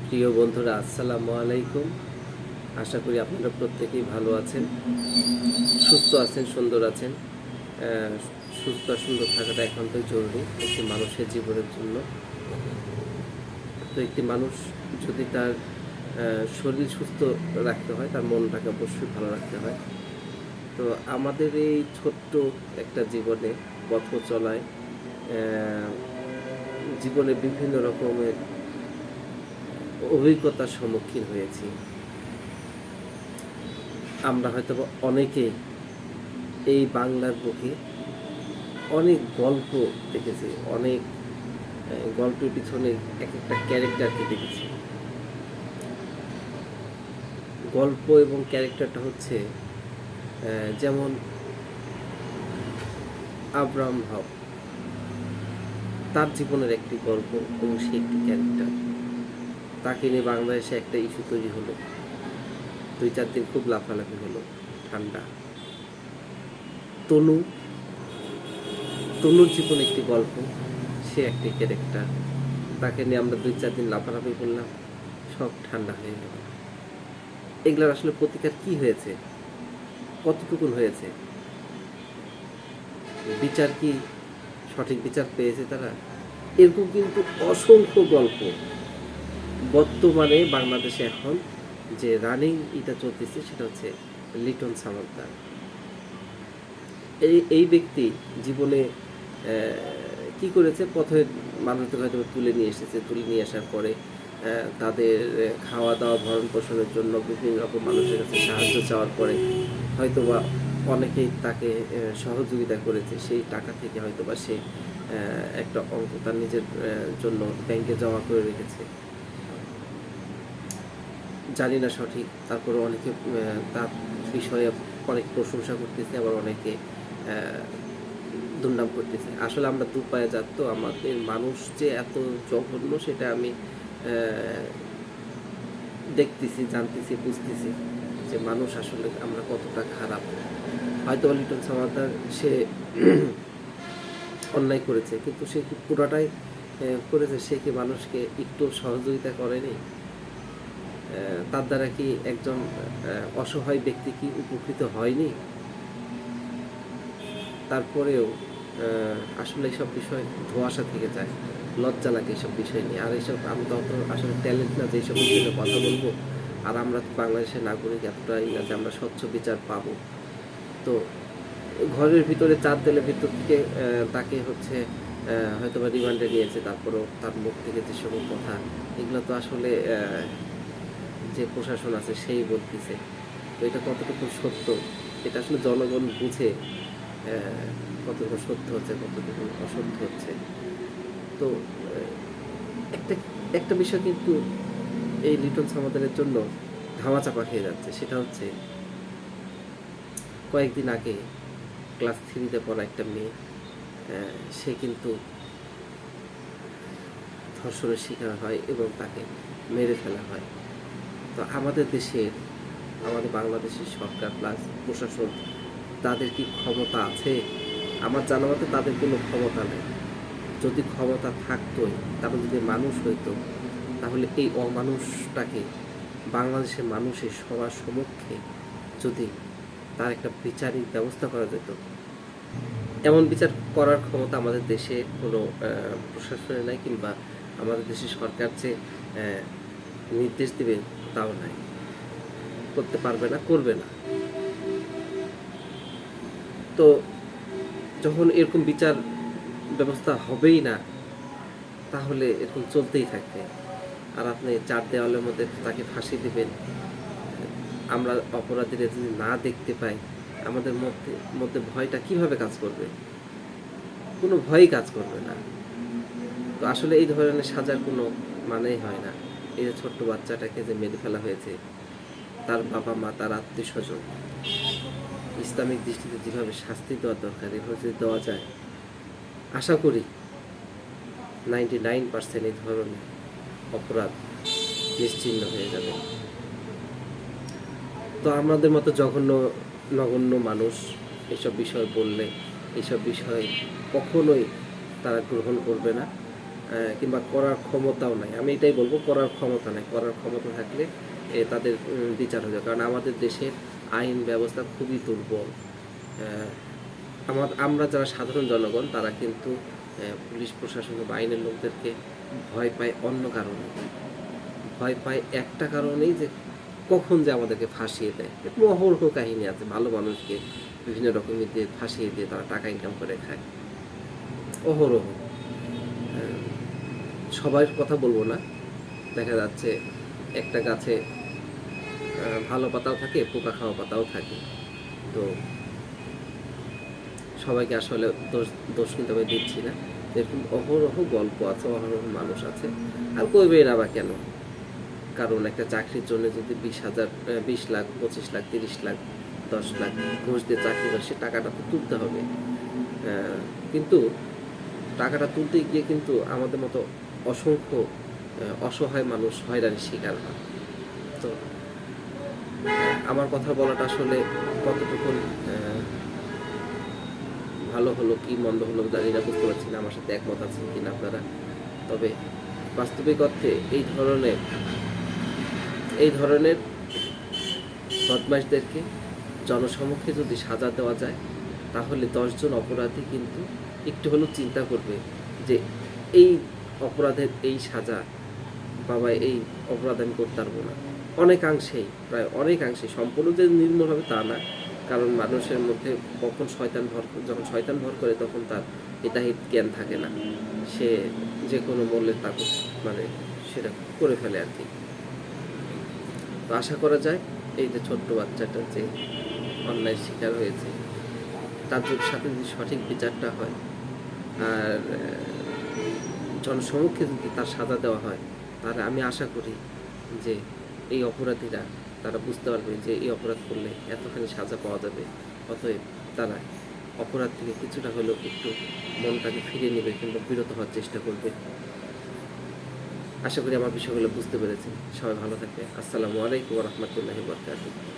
প্রিয় বন্ধুরা, আসসালামু আলাইকুম। আশা করি আপনারা প্রত্যেকেই ভালো আছেন, সুস্থ আছেন, সুন্দর আছেন। সুস্থ আর সুন্দর থাকাটা একান্তই জরুরি একটি মানুষের জীবনের জন্য। তো একটি মানুষ যদি তার শরীর সুস্থ রাখতে হয়, তার মনটাকে অবশ্যই ভালো রাখতে হয়। তো আমাদের এই ছোট্ট একটা জীবনে পথ চলায় জীবনে বিভিন্ন রকমের অভিজ্ঞতার সম্মুখীন হয়েছি। আমরা হয়তো অনেকে এই বাংলার বুকে অনেক গল্প দেখেছি, অনেক গল্পের পিছনে এক একটা ক্যারেক্টারকে দেখেছি। গল্প এবং ক্যারেক্টারটা হচ্ছে যেমন আব্রাহাম হক, তার জীবনের একটি গল্প এবং সে একটি ক্যারেক্টার। তাকে নিয়ে বাংলাদেশে একটা ইস্যু তৈরি হলো, 2-4 দিন খুব লাফালাফি হলো, ঠান্ডা। তনু, তনুর জীবনে একটি গল্প, সে একটি ক্যারেক্টার। তাকে নিয়ে আমরা 2-4 দিন লাফালাফি করলাম, সব ঠান্ডা হয়ে গেল। এগুলার আসলে প্রতিকার কি হয়েছে, কতটুকুন হয়েছে, বিচার কি সঠিক বিচার পেয়েছে তারা? এরকম কিন্তু অসংখ্য গল্প বর্তমানে বাংলাদেশে এখন যে রানিং এটা চলতেছে সেটা হচ্ছে লিটন সামান্তার। এই ব্যক্তি জীবনে কি করেছে, পথের মানুষদের হয়তো তুলে নিয়ে এসেছে, তুলে নিয়ে আসার পরে তাদের খাওয়া দাওয়া ভরণ পোষণের জন্য বিভিন্ন রকম মানুষের কাছে সাহায্য চাওয়ার পরে হয়তোবা অনেকেই তাকে সহযোগিতা করেছে। সেই টাকা থেকে হয়তোবা সে একটা অঙ্ক তার নিজের জন্য ব্যাংকে জমা করে রেখেছে, জানি না সঠিক। তারপরে অনেকে তার বিষয়ে অনেক প্রশংসা করতেছে, আবার অনেকে দুর্নাম করতেছে। আসলে আমরা দু পায়ে যাত, তো আমাদের মানুষ যে এত জঘন্য সেটা আমি দেখতেছি, জানতেছি, বুঝতেছি যে মানুষ আসলে আমরা কতটা খারাপ। হয়তো লিটন সামাদার সে অন্যায় করেছে, কিন্তু সে কি পুরোটাই করেছে? সে কি মানুষকে একটু সহযোগিতা করেনি? তার দ্বারা কি একজন অসহায় ব্যক্তি কি উপকৃত হয়নি? তারপরেও আসলে এইসব বিষয় ধোঁয়াশা থেকে যায়, লজ্জা লাগে এইসব বিষয় নিয়ে। আর এইসব আমি তো অত আসলে ট্যালেন্ট না যে এইসব বিষয়ে কথা বলবো। আর আমরা বাংলাদেশের নাগরিক এতটাই না যে আমরা স্বচ্ছ বিচার পাবো। তো ঘরের ভিতরে 4 দেয়ালের ভিতর থেকে তাকে হচ্ছে হয়তো বা রিমান্ডে নিয়েছে, তারপরেও তার মুখ থেকে যে সকল কথা, এগুলো তো আসলে যে প্রশাসন আছে সেই বলতেছে। তো এটা কতটুকু সত্য, এটা আসলে জনগণ বুঝে কতটুকু সত্য হচ্ছে, কতটুকু অসত্য হচ্ছে। তো একটা একটা বিষয় কিন্তু এই লিটন সামাদারের জন্য ধামাচাপা খেয়ে যাচ্ছে। সেটা হচ্ছে কয়েকদিন আগে ক্লাস 3-তে পড়া একটা মেয়ে, সে কিন্তু ধর্ষণের শিকার হয় এবং তাকে মেরে ফেলা হয়। তো আমাদের দেশের, আমাদের বাংলাদেশের সরকার প্লাস প্রশাসন, তাদের কি ক্ষমতা আছে? আমার জানা মতে তাদের কোনো ক্ষমতা নেই। যদি ক্ষমতা থাকতোই, তারপর যদি মানুষ হইতো, তাহলে এই অমানুষটাকে বাংলাদেশের মানুষের সবার সমক্ষে যদি তার একটা বিচারিক ব্যবস্থা করা যেত, এমন বিচার করার ক্ষমতা আমাদের দেশে কোনো প্রশাসনের নাই, কিংবা আমাদের দেশের সরকার যে নির্দেশ দেবে তাও নাই, করতে পারবে না, করবে না। তো যখন এরকম বিচার ব্যবস্থা হবেই না, তাহলে এরকম চলতেই থাকবে। আর আপনি 4 দেওয়ালের মধ্যে তাকে ফাঁসি দিবেন, আমরা অপরাধীরা যদি না দেখতে পাই, আমাদের মধ্যে মধ্যে ভয়টা কিভাবে কাজ করবে? কোনো ভয়ই কাজ করবে না। তো আসলে এই ধরনের সাজার কোনো মানেই হয় না। এই যে ছোট্ট বাচ্চাটাকে যে মেরে ফেলা হয়েছে, তার বাবা মা, তার আত্মীয় স্বজন, ইসলামিক দৃষ্টিতে যেভাবে শাস্তি দেওয়া দরকার এভাবে যদি দেওয়া যায়, আশা করি 99% এই ধরনের অপরাধ নিশ্চিহ্ন হয়ে যাবে। তো আমাদের মতো জঘন্য নগণ্য মানুষ এসব বিষয় বললে, এইসব বিষয় কখনোই তারা গ্রহণ করবে না। কিংবা করার ক্ষমতাও নাই। আমি এটাই বলবো, করার ক্ষমতা নাই। করার ক্ষমতা থাকলে তাদের বিচার হয়ে যাবে। কারণ আমাদের দেশের আইন ব্যবস্থা খুবই দুর্বল। আমরা যারা সাধারণ জনগণ তারা কিন্তু পুলিশ প্রশাসন বা আইনের লোকদেরকে ভয় পায় অন্য কারণে। ভয় পায় একটা কারণেই যে কখন যে আমাদেরকে ফাঁসিয়ে দেয়। এরকম অহরহ কাহিনী আছে, ভালো মানুষকে বিভিন্ন রকমের দিয়ে ফাঁসিয়ে দিয়ে তারা টাকা ইনকাম করে খায় অহরহ। আহ, সবার কথা বলবো না, দেখা যাচ্ছে একটা গাছে ভালো পাতাও থাকে, পোকা খাওয়া পাতাও থাকে। তো সবাইকে আসলে দোষ দোষ কিন্তু আমি দিচ্ছি না। এরকম অহরহ গল্প আছে, অহরহ মানুষ আছে। আর কইবে না বা কেন? কারণ একটা চাকরির জন্য যদি 20,000 20 লাখ 25 লাখ 30 লাখ 10 লাখ ঘুষ দিয়ে চাকরি করে, সে টাকাটা তো তুলতে হবে। কিন্তু টাকাটা তুলতে গিয়ে কিন্তু আমাদের মতো অসংখ্য অসহায় মানুষ হয়রানির শিকার হয়। তো আমার কথা বলাটা আসলে কতটুকু ভালো হলো কি মন্দ হলো জানি না, বুঝতে পারছি না। আমার সাথে একমত আছেন কিনা আপনারা? তবে বাস্তবিক অর্থে এই ধরনের বদমাইশদেরকে জনসমক্ষে যদি সাজা দেওয়া যায়, তাহলে 10 জন অপরাধী কিন্তু একটু হলেও চিন্তা করবে যে এই অপরাধের এই সাজা, বাবা এই অপরাধ আমি করতে পারবো না। অনেকাংশেই, প্রায় অনেকাংশেই, সম্পূর্ণ যে নির্মূল হবে তা না। কারণ মানুষের মধ্যে যখন শয়তান ভর করে তখন তার হিতাহিত জ্ঞান থাকে না। সে যে কোনো মূল্যে তাকে মানে সেটা করে ফেলে আর কি। তো আশা করা যায় এই যে ছোট্ট বাচ্চাটা যে অন্যায় শিকার হয়েছে, তার সাথে যদি সঠিক বিচারটা হয় আর জনসমক্ষে যদি তার সাজা দেওয়া হয়, তাহলে আমি আশা করি যে এই অপরাধীরা তারা বুঝতে পারবে যে এই অপরাধ করলে এতখানি সাজা পাওয়া যাবে। অতএব তারা অপরাধ থেকে কিছুটা হলেও একটু মনটাকে ফিরিয়ে নেবে কিংবা বিরত হওয়ার চেষ্টা করবে। আশা করি আমার বিষয়গুলো বুঝতে পেরেছেন। সবাই ভালো থাকবে। আসসালামু আলাইকুম ওয়া রাহমাতুল্লাহি ওয়া বারাকাতুহু।